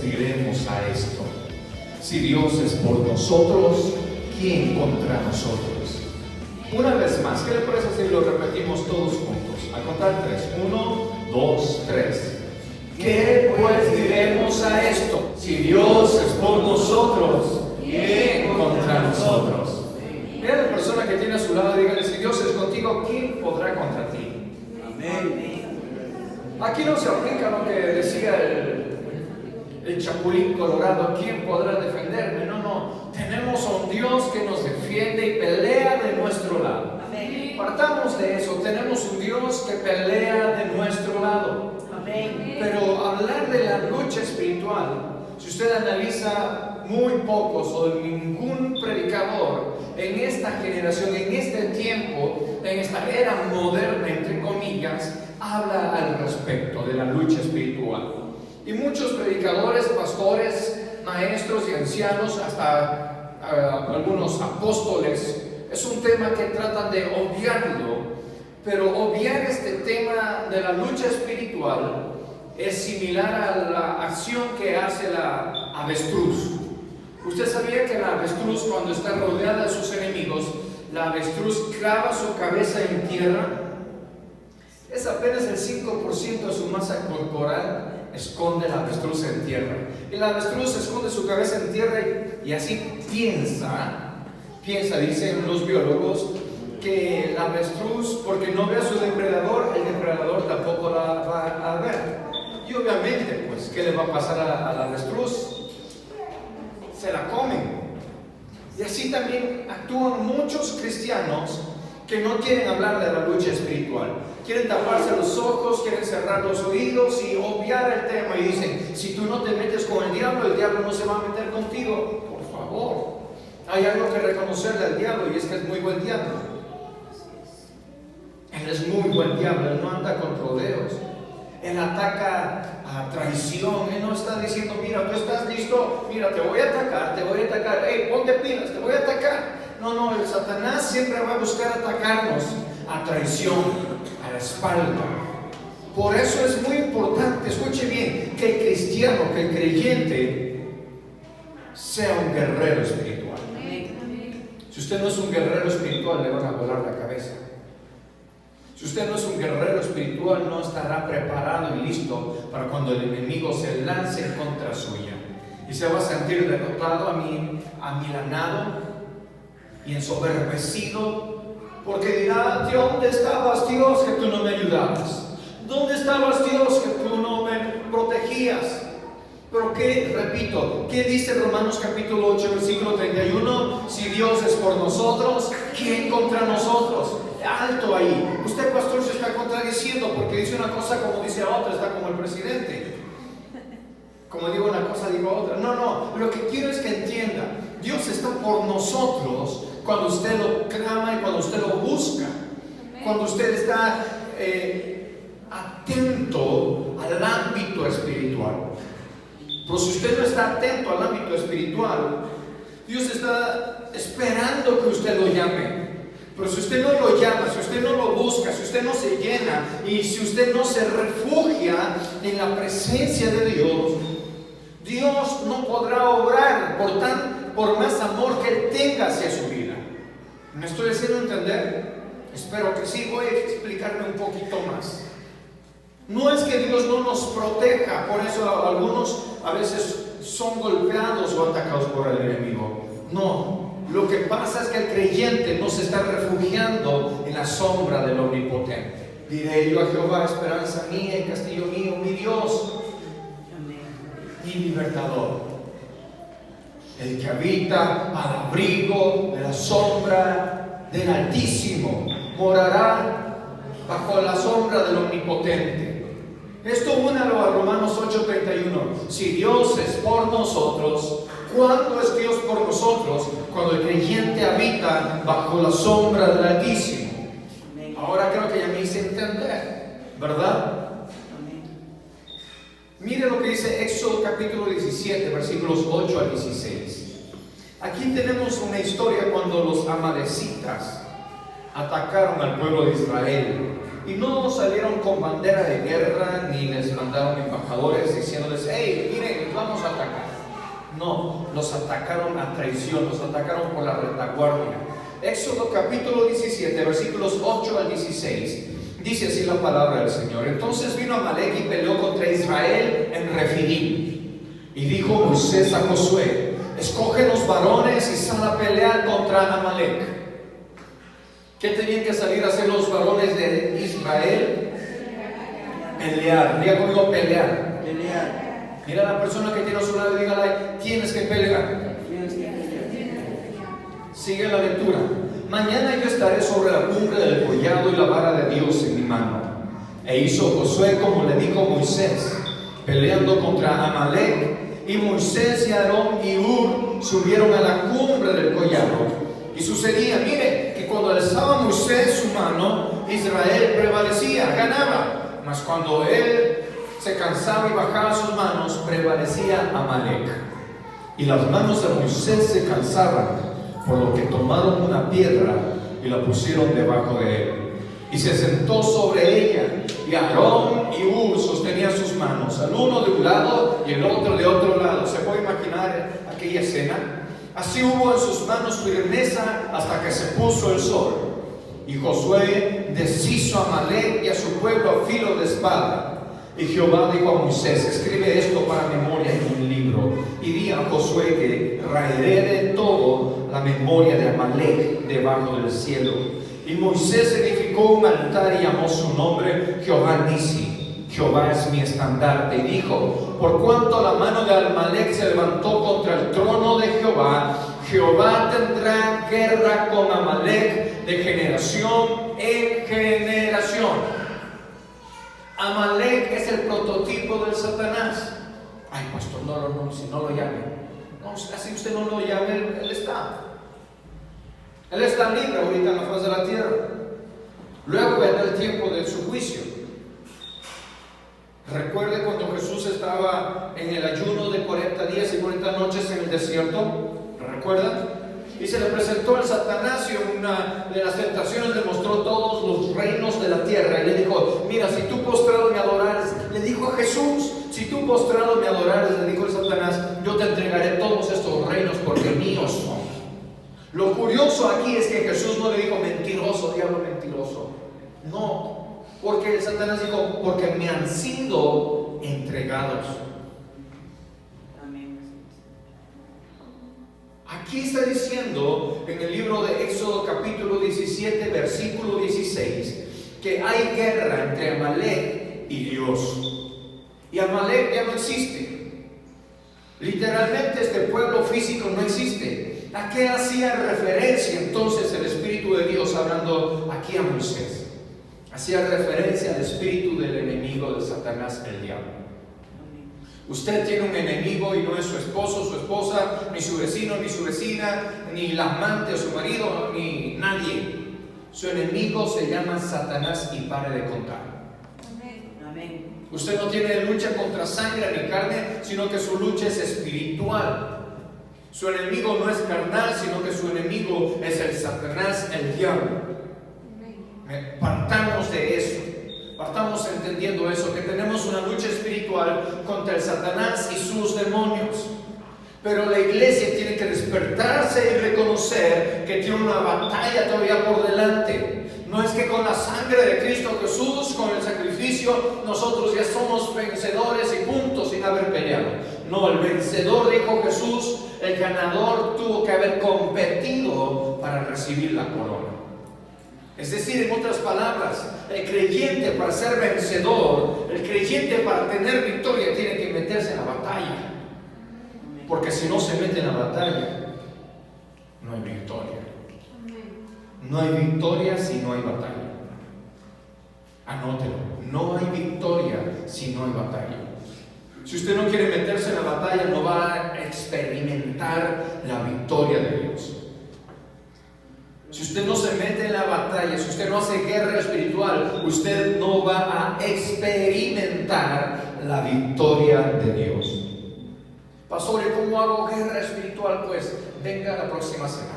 diremos a esto? Si Dios es por nosotros, ¿quién contra nosotros? Una vez más, ¿qué le parece si lo repetimos todos juntos? A contar 3. 1, 2, 3. ¿Qué pues diremos a esto? Si Dios es por nosotros, ¿quién contra nosotros? Mira a la persona que tiene a su lado y dígale: si Dios es contigo, ¿quién podrá contra ti? Amén. Aquí no se aplica lo que decía el chapulín colorado: ¿quién podrá defenderme? No. Tenemos a un Dios que nos defiende y pelea de nuestro lado. Amén. Partamos de eso. Tenemos un Dios que pelea de nuestro lado. Amén. Pero hablar de la lucha espiritual, si usted analiza, muy pocos o ningún predicador en esta generación, en este tiempo, en esta era moderna, entre comillas, habla al respecto de la lucha espiritual. Y muchos predicadores, pastores, maestros y ancianos, hasta algunos apóstoles, es un tema que tratan de obviarlo, pero obviar este tema de la lucha espiritual es similar a la acción que hace la avestruz. ¿Usted sabía que la avestruz, cuando está rodeada de sus enemigos, la avestruz clava su cabeza en tierra? Es apenas el 5% de su masa corporal esconde la avestruz en tierra. Y la avestruz esconde su cabeza en tierra y así piensa, dicen los biólogos, que la avestruz, porque no ve a su depredador, el depredador tampoco la va a ver. Y obviamente, pues, ¿qué le va a pasar a la avestruz? Se la comen. Y así también actúan muchos cristianos que no quieren hablar de la lucha espiritual. Quieren taparse los ojos, quieren cerrar los oídos y obviar el tema. Y dicen: si tú no te metes con el diablo no se va a meter contigo. Por favor, hay algo que reconocerle al diablo, y es que es muy buen diablo. Él es muy buen diablo, él no anda con rodeos. Él ataca a traición. Él no está diciendo: mira, tú estás listo, mira, te voy a atacar, hey, ponte pilas, te voy a atacar. No, el Satanás siempre va a buscar atacarnos a traición, a la espalda. Por eso es muy importante, escuche bien, que el cristiano, que el creyente sea un guerrero espiritual. Si usted no es un guerrero espiritual, le van a volar la cabeza. Si usted no es un guerrero espiritual, no estará preparado y listo para cuando el enemigo se lance en contra suya. Y se va a sentir derrotado, amilanado y ensoberbecido, porque dirá: ¿dónde estabas, Dios, que tú no me ayudabas? ¿Dónde estabas, Dios, que tú no me protegías? Pero ¿qué dice Romanos capítulo 8, versículo 31? Si Dios es por nosotros, ¿quién contra nosotros? Alto ahí. Usted, pastor, se está contradiciendo, porque dice una cosa como dice otra. Está como el presidente. Como digo una cosa, digo otra. No, lo que quiero es que entienda: Dios está por nosotros cuando usted lo clama y cuando usted lo busca. Cuando usted está atento al ámbito espiritual. Pero si usted no está atento al ámbito espiritual, Dios está esperando que usted lo llame. Pero si usted no lo llama, si usted no lo busca, si usted no se llena y si usted no se refugia en la presencia de Dios, Dios no podrá obrar por más amor que Él tenga hacia su vida. ¿Me estoy haciendo entender? Espero que sí. Voy a explicarme un poquito más. No es que Dios no nos proteja, por eso algunos a veces son golpeados o atacados por el enemigo. No. Lo que pasa es que el creyente no se está refugiando en la sombra del Omnipotente. Diré yo a Jehová: esperanza mía y castillo mío, mi Dios, mi libertador. El que habita al abrigo de la sombra del Altísimo morará bajo la sombra del Omnipotente. Esto únalo a Romanos 8:31. Si Dios es por nosotros, ¿cuándo es Dios por nosotros? Cuando el creyente habita bajo la sombra del Altísimo. Ahora creo que ya me hice entender, ¿verdad? Mire lo que dice Éxodo capítulo 17, versículos 8 al 16. Aquí tenemos una historia cuando los amalecitas atacaron al pueblo de Israel. Y no salieron con bandera de guerra, ni les mandaron embajadores diciéndoles: hey, miren, les vamos a atacar. No, los atacaron a traición, los atacaron por la retaguardia. Éxodo capítulo 17, versículos 8 al 16. Dice así la palabra del Señor. Entonces vino Amalek y peleó contra Israel en Refidim. Y dijo Moisés a Josué: escoge los varones y sal a pelear contra Amalek. ¿Qué tenían que salir a hacer los varones de Israel? Pelear. Diga conmigo, pelear. Pelear. Mira a la persona que tiene a su lado y dígale: tienes que pelear. Sigue la lectura. Mañana yo estaré sobre la cumbre del collado y la vara de Dios en mi mano. E hizo Josué como le dijo Moisés, peleando contra Amalek. Y Moisés y Aarón y Hur subieron a la cumbre del collado. Y sucedía, mire, que cuando alzaba Moisés su mano, Israel prevalecía, ganaba. Mas cuando él se cansaba y bajaba sus manos, prevalecía Amalek. Y las manos de Moisés se cansaban, por lo que tomaron una piedra y la pusieron debajo de él. Y se sentó sobre ella, y Aarón y Hur sostenían sus manos, al uno de un lado y el otro de otro lado. ¿Se puede imaginar aquella escena? Así hubo en sus manos firmeza hasta que se puso el sol. Y Josué deshizo a Amalek y a su pueblo a filo de espada. Y Jehová dijo a Moisés: escribe esto para memoria en un libro, y di a Josué que raeré de todo la memoria de Amalek debajo del cielo. Y Moisés edificó un altar y llamó su nombre Jehová Nisi. Jehová es mi estandarte. Y dijo: por cuanto la mano de Amalek se levantó contra el trono de Jehová, Jehová tendrá guerra con Amalek de generación en generación. Amalek es el prototipo del Satanás. Ay, pastor, no, si no lo llame. No, así usted no lo llame, él está. Él está libre ahorita en la faz de la tierra. Luego vendrá el tiempo de su juicio. Recuerde cuando Jesús estaba en el ayuno de 40 días y 40 noches en el desierto. ¿Recuerdan? Y se le presentó al Satanás y en una de las tentaciones le mostró todos los reinos de la tierra. Y le dijo: mira, si tú postrado me adorares, le dijo a Jesús, si tú postrado me adorares, le dijo el Satanás, yo te entregaré todos estos reinos porque míos son. Lo curioso aquí es que Jesús no le dijo: mentiroso, diablo mentiroso. No, porque el Satanás dijo: porque me han sido entregados. Aquí está diciendo en el libro de Éxodo capítulo 17 versículo 16 que hay guerra entre Amalek y Dios. Y Amalek ya no existe. Literalmente este pueblo físico no existe. ¿A qué hacía referencia entonces el Espíritu de Dios hablando aquí a Moisés? Hacía referencia al espíritu del enemigo de Satanás, el diablo. Usted tiene un enemigo y no es su esposo, su esposa, ni su vecino, ni su vecina, ni la amante o su marido, ni nadie. Su enemigo se llama Satanás y pare de contar. Amén. Usted no tiene lucha contra sangre ni carne, sino que su lucha es espiritual. Su enemigo no es carnal, sino que su enemigo es el Satanás, el diablo. Partamos de eso. Partamos entendiendo eso, que tenemos una lucha espiritual contra el Satanás y sus demonios. Pero la iglesia tiene que despertarse y reconocer que tiene una batalla todavía por delante. No es que con la sangre de Cristo Jesús, con el sacrificio, nosotros ya somos vencedores y punto, sin haber peleado. No, el vencedor, dijo Jesús, el ganador tuvo que haber competido para recibir la corona. Es decir, en otras palabras, el creyente para ser vencedor, el creyente para tener victoria tiene que meterse en la batalla. Porque si no se mete en la batalla, no hay victoria. No hay victoria si no hay batalla. Anótelo, no hay victoria si no hay batalla. Si usted no quiere meterse en la batalla, no va a experimentar la victoria de Dios. Si usted no se mete en la batalla, si usted no hace guerra espiritual, usted no va a experimentar la victoria de Dios. Pastor, ¿y cómo hago guerra espiritual? Pues venga la próxima semana.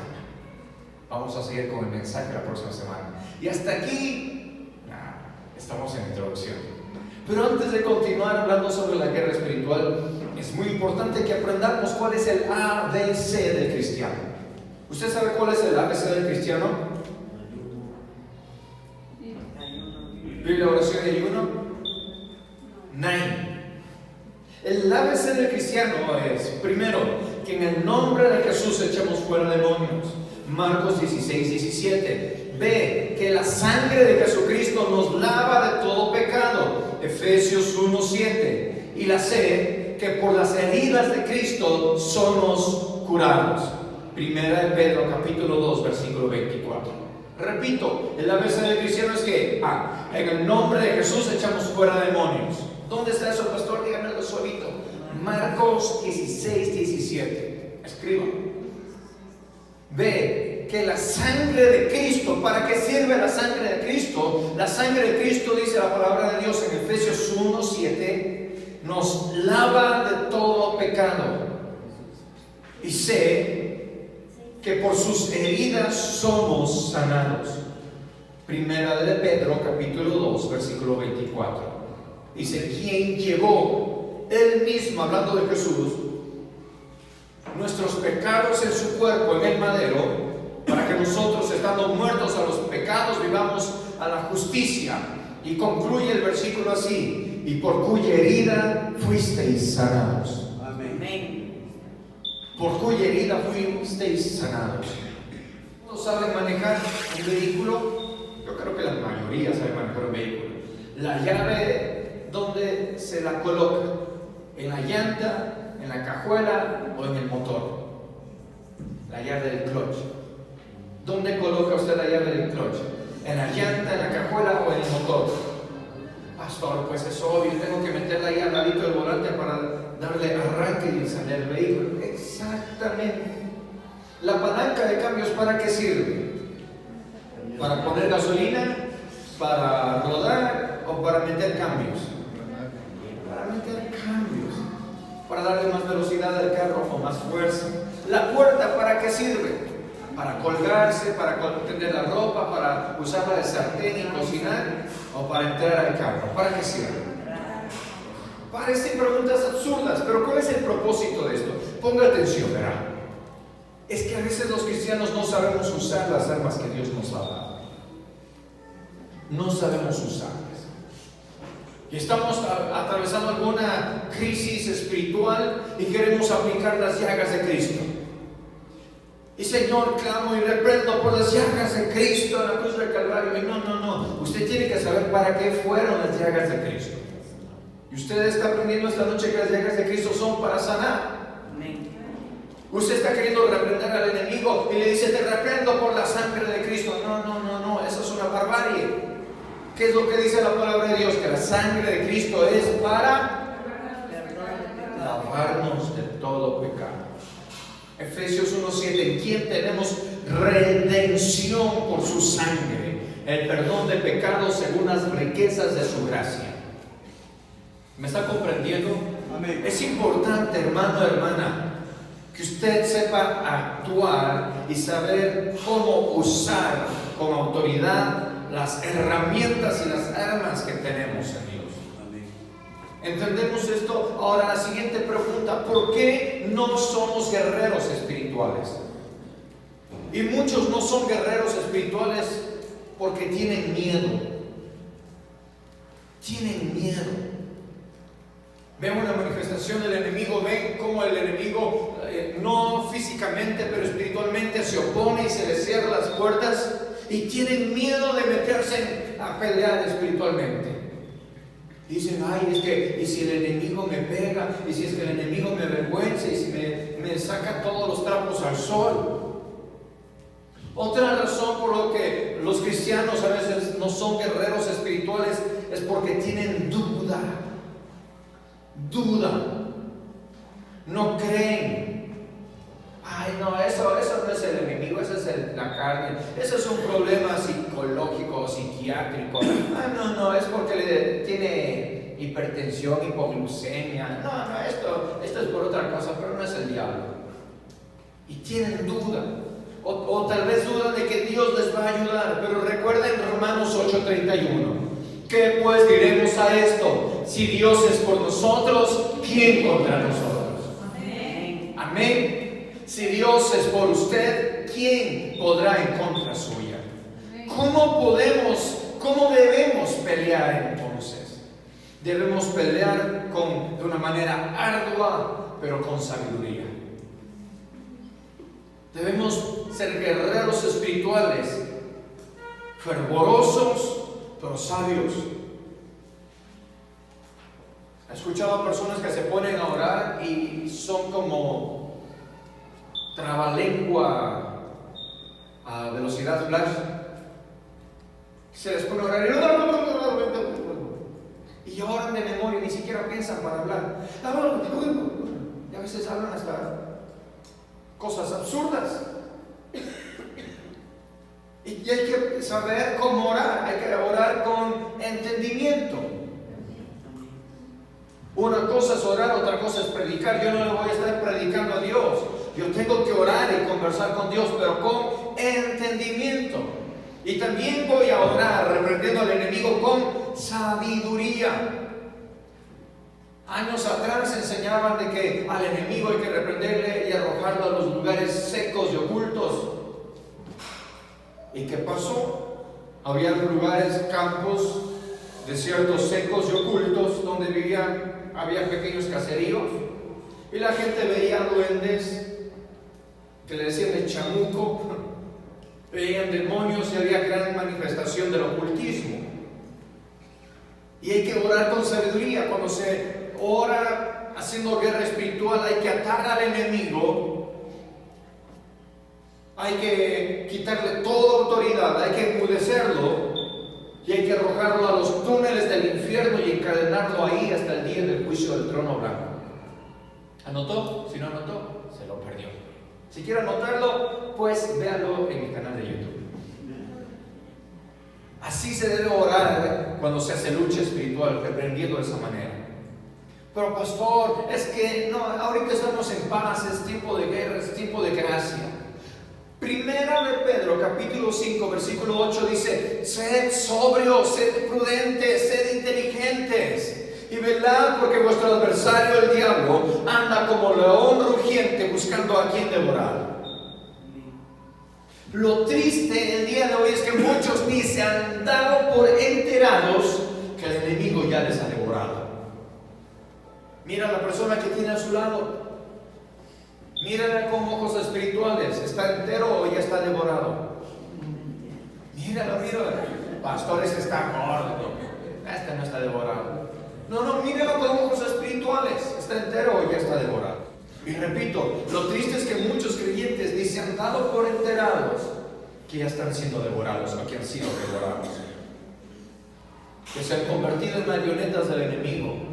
Vamos a seguir con el mensaje la próxima semana. Y hasta aquí, estamos en introducción. Pero antes de continuar hablando sobre la guerra espiritual, es muy importante que aprendamos cuál es el ABC del cristiano. ¿Usted sabe cuál es el ABC del cristiano? Biblia, oración y ayuno. 9. El ABC del cristiano es, primero, que en el nombre de Jesús echemos fuera demonios. Marcos 16, 17. B, que la sangre de Jesucristo nos lava de todo pecado. Efesios 1, 7. Y la C, que por las heridas de Cristo somos curados. Primera de Pedro, capítulo 2, versículo 24. Repito, el ABC del cristiano es que en el nombre de Jesús echamos fuera demonios. ¿Dónde está eso, pastor? Díganmelo suavito. Marcos 16, 17. Escriba. B, que la sangre de Cristo, ¿para qué sirve la sangre de Cristo? La sangre de Cristo, dice la palabra de Dios en Efesios 1, 7, nos lava de todo pecado. Y C, que por sus heridas somos sanados. Primera de Pedro, capítulo 2, versículo 24. Dice, quien llevó él mismo, hablando de Jesús, nuestros pecados en su cuerpo en el madero, para que nosotros, estando muertos a los pecados, vivamos a la justicia. Y concluye el versículo así, y por cuya herida fuisteis sanados. Amén. Por cuya herida fuisteis sanados. ¿Todos saben manejar un vehículo? Yo creo que la mayoría sabe manejar un vehículo. La llave, ¿dónde se la coloca? ¿En la llanta, en la cajuela o en el motor? La llave del clutch. ¿Dónde coloca usted la llave del clutch? ¿En la llanta, en la cajuela o en el motor? Pastor, pues es obvio, tengo que meterla ahí al ladito del volante para darle arranque y encender el vehículo. Exactamente. La palanca de cambios, ¿para qué sirve? ¿Para poner gasolina? ¿Para rodar? ¿O para meter cambios? Para meter cambios. Para darle más velocidad al carro o más fuerza. La puerta, ¿para qué sirve? Para colgarse, para tender la ropa, para usarla de sartén y cocinar, o para entrar al carro. ¿Para qué sirve? Parecen preguntas absurdas, pero ¿cuál es el propósito de esto? Ponga atención, verá. Es que a veces los cristianos no sabemos usar las armas que Dios nos ha dado. No sabemos usarlas. Y estamos atravesando alguna crisis espiritual y queremos aplicar las llagas de Cristo. Y Señor, clamo y reprendo por las llagas de Cristo en la cruz del Calvario. Y no. Usted tiene que saber para qué fueron las llagas de Cristo. Y usted está aprendiendo esta noche que las llagas de Cristo son para sanar. Usted está queriendo reprender al enemigo y le dice, te reprendo por la sangre de Cristo. No, eso es una barbarie. ¿Qué es lo que dice la palabra de Dios? Que la sangre de Cristo es para lavarnos de todo pecado. Efesios 1:7, en quien tenemos redención por su sangre, el perdón de pecados según las riquezas de su gracia. ¿Me está comprendiendo? Amén. Es importante, hermano, hermana, que usted sepa actuar y saber cómo usar con autoridad las herramientas y las armas que tenemos en Dios. ¿Entendemos esto? Ahora la siguiente pregunta, ¿por qué no somos guerreros espirituales? Y muchos no son guerreros espirituales porque tienen miedo. Tienen miedo. Ven una manifestación del enemigo, ven cómo el enemigo, no físicamente, pero espiritualmente se opone y se le cierra las puertas y tienen miedo de meterse a pelear espiritualmente. Dicen, ay, es que, y si el enemigo me pega, y si es que el enemigo me avergüenza, y si me saca todos los trapos al sol. Otra razón por lo que los cristianos a veces no son guerreros espirituales es porque tienen duda. No creen. Ay, no, eso no es el enemigo, eso es la carne, eso es un problema psicológico o psiquiátrico. Ah, no, es porque tiene hipertensión, hipoglucemia. No, esto es por otra cosa, pero no es el diablo. Y tienen duda, o tal vez dudan de que Dios les va a ayudar, pero recuerden Romanos 8:31. ¿Qué pues diremos a esto? Si Dios es por nosotros, ¿quién contra nosotros? Amén. Si Dios es por usted, ¿quién podrá en contra suya? ¿Cómo debemos pelear entonces? Debemos pelear de una manera ardua, pero con sabiduría. Debemos ser guerreros espirituales, fervorosos, pero sabios. He escuchado a personas que se ponen a orar y son como trabalengua a velocidad flash. Se les pone a orar y oran de memoria, ni siquiera piensan para hablar. Y a veces hablan hasta cosas absurdas. Y hay que saber cómo orar, hay que orar con entendimiento. Una cosa es orar, otra cosa es predicar. Yo no le voy a estar predicando a Dios. Yo tengo que orar y conversar con Dios, pero con entendimiento. Y también voy a orar reprendiendo al enemigo con sabiduría. Años atrás enseñaban de que al enemigo hay que reprenderle y arrojarlo a los lugares secos y ocultos. ¿Y qué pasó? Había lugares, campos, desiertos secos y ocultos donde había pequeños caseríos y la gente veía duendes que le decían el chamuco, veían demonios y había gran manifestación del ocultismo. Y hay que orar con sabiduría. Cuando se ora haciendo guerra espiritual, hay que atar al enemigo, hay que quitarle toda autoridad, hay que enmudecerlo y hay que arrojarlo a los túneles del infierno y encadenarlo ahí hasta el día del juicio del trono blanco. ¿Anotó? Si no anotó, se lo perdió. Si quiere anotarlo, pues véalo en mi canal de YouTube. Así se debe orar cuando se hace lucha espiritual, reprendiendo de esa manera. Pero pastor, es que no, ahorita estamos en paz, es tiempo de guerra, es tiempo de gracia. Primera de Pedro, capítulo 5, versículo 8 dice: sed sobrios, sed prudentes, sed inteligentes y velad, porque vuestro adversario el diablo anda como león rugiente buscando a quien devorar. Lo triste el día de hoy es que muchos ni se han dado por enterados que el enemigo ya les ha devorado. Mira a la persona que tiene a su lado. Mírala con ojos espirituales. ¿Está entero o ya está devorado? Mírala. Pastor, este está gordo. Este no está devorado. No, míralo con ojos espirituales. ¿Está entero o ya está devorado? Y repito, lo triste es que muchos creyentes ni se han dado por enterados que ya están siendo devorados o que han sido devorados. Que se han convertido en marionetas del enemigo.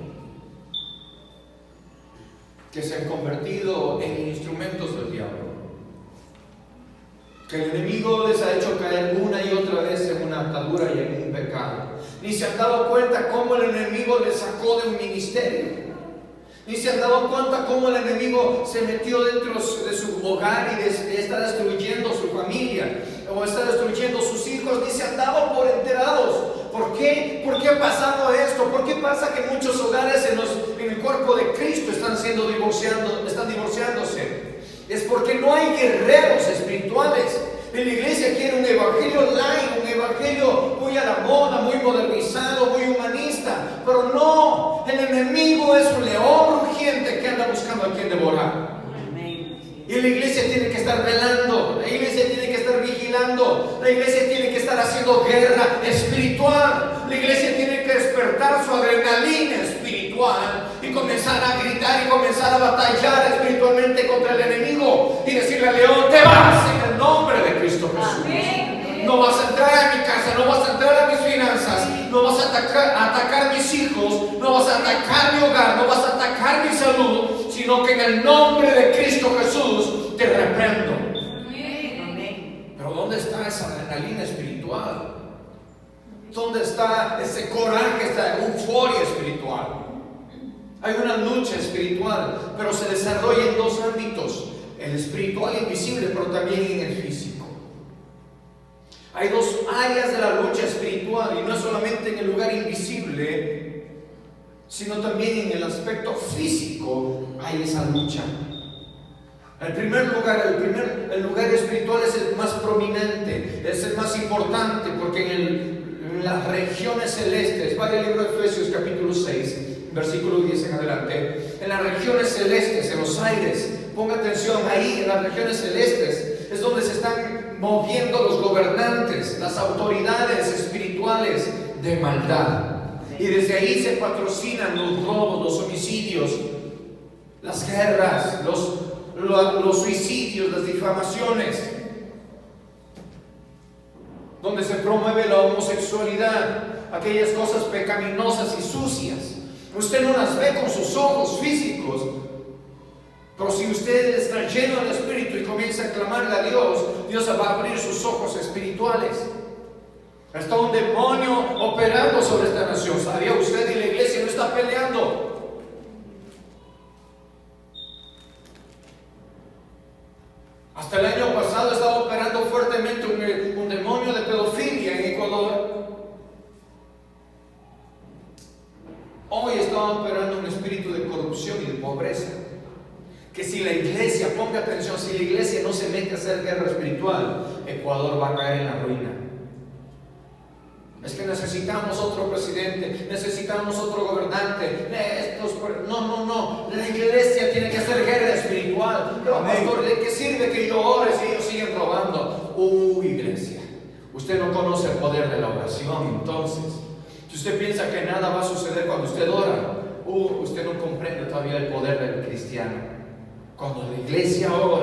Que se han convertido en instrumentos del diablo. Que el enemigo les ha hecho caer una y otra vez en una atadura y en un pecado. Ni se han dado cuenta cómo el enemigo les sacó de un ministerio. Ni se han dado cuenta cómo el enemigo se metió dentro de su hogar y está destruyendo su familia o está destruyendo sus hijos. Ni se han dado por enterados. ¿Por qué? ¿Por qué ha pasado esto? ¿Por qué pasa que muchos hogares en el cuerpo de Cristo están divorciándose? Es porque no hay guerreros espirituales. La iglesia quiere un evangelio light, un evangelio muy a la moda, muy modernizado, muy humanista. Pero no, el enemigo es un león rugiente que anda buscando a quien devorar. Y la iglesia tiene que estar velando, la iglesia tiene que estar vigilando, la iglesia tiene que estar haciendo guerra espiritual. La iglesia tiene que despertar su adrenalina espiritual y comenzar a gritar y comenzar a batallar espiritualmente contra el enemigo y decirle al león: te vas en el nombre de Cristo Jesús. Amén. No vas a entrar a mi casa, no vas a entrar a mis finanzas, no vas a atacar mis hijos, no vas a atacar mi hogar, no vas a atacar mi salud, sino que en el nombre de Cristo Jesús te reprendo. Amén. Pero ¿dónde está esa adrenalina espiritual? ¿Dónde está ese coraje, esta euforia espiritual? Hay una lucha espiritual, pero se desarrolla en dos ámbitos: el espiritual invisible, pero también en el físico. Hay dos áreas de la lucha espiritual, y no solamente en el lugar invisible, sino también en el aspecto físico hay esa lucha. En primer lugar, el lugar espiritual es el más prominente, es el más importante, porque en las regiones celestes, vaya el libro de Efesios capítulo 6, versículo 10 en adelante, en las regiones celestes, en los aires, ponga atención, ahí en las regiones celestes es donde se están moviendo los gobernantes, las autoridades espirituales de maldad. Y desde ahí se patrocinan los robos, los homicidios, las guerras, los suicidios, las difamaciones, donde se promueve la homosexualidad, aquellas cosas pecaminosas y sucias. Usted no las ve con sus ojos físicos, pero si usted está lleno del Espíritu y comienza a clamarle a Dios, Dios va a abrir sus ojos espirituales. Está un demonio operando sobre esta nación. ¿Sabía usted? Y la iglesia no está peleando. Hasta el año pasado estaba operando fuertemente un demonio de pedofilia en Ecuador. Hoy está operando un espíritu de corrupción y de pobreza. Que si la iglesia, ponga atención, si la iglesia no se mete a hacer guerra espiritual, Ecuador va a caer en la ruina. Es que necesitamos otro presidente, necesitamos otro gobernante. No. La iglesia tiene que hacer guerra espiritual. Pero, pastor, ¿de qué sirve que yo ore si ellos siguen robando? Iglesia, usted no conoce el poder de la oración. Entonces, si usted piensa que nada va a suceder cuando usted ora, usted no comprende todavía el poder del cristiano. Cuando la iglesia ora,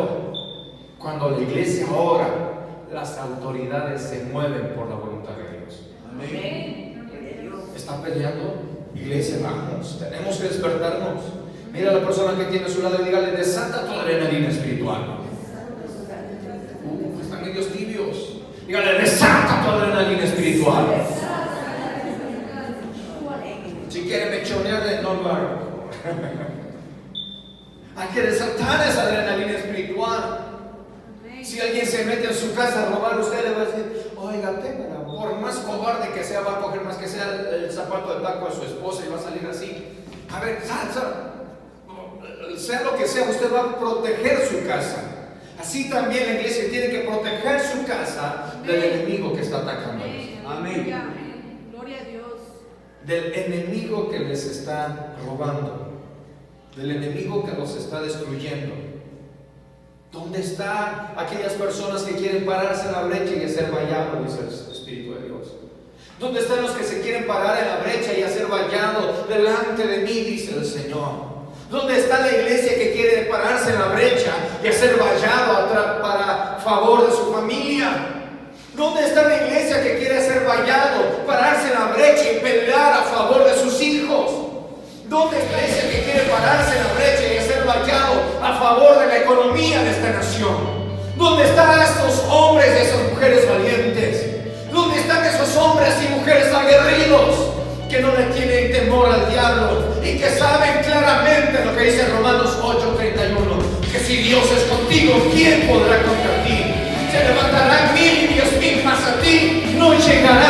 las autoridades se mueven por la voluntad de Dios. Amén. ¿Está peleando? Iglesia, vamos, tenemos que despertarnos. Mira a la persona que tiene a su lado y dígale: desata tu adrenalina espiritual. Están medios tibios. Dígale: desata tu adrenalina espiritual. Si quiere mechonearle, no lo haga. Hay que desatar esa adrenalina espiritual. Si alguien se mete en su casa a robar, usted le va a decir: oiga, téngala. Por más cobarde que sea, va a coger más que sea el zapato del taco de su esposa y va a salir así. A ver, sea lo que sea, usted va a proteger su casa. Así también la iglesia tiene que proteger su casa del enemigo que está atacando. Amén. Gloria a Dios. Del enemigo que les está robando, del enemigo que los está destruyendo. ¿Dónde están aquellas personas que quieren pararse en la brecha y hacer vallado? Dice el Espíritu de Dios. ¿Dónde están los que se quieren parar en la brecha y hacer vallado delante de mí? Dice el Señor. ¿Dónde está la iglesia que quiere pararse en la brecha y hacer vallado para favor de su familia? ¿Dónde está la iglesia que quiere hacer vallado, pararse en la brecha y pelear a favor de sus hijos? ¿Dónde está la iglesia que quiere pararse en la brecha y hacer vallado a favor de la economía de esta nación? ¿Dónde están estos hombres y esas mujeres valientes? ¿Dónde están esos hombres y mujeres aguerridos que no le tienen temor al diablo y que saben claramente lo que dice Romanos 8:31? Que si Dios es contigo, ¿quién podrá contra ti? Se levantarán 1000 y 10,000 más a ti, no llegará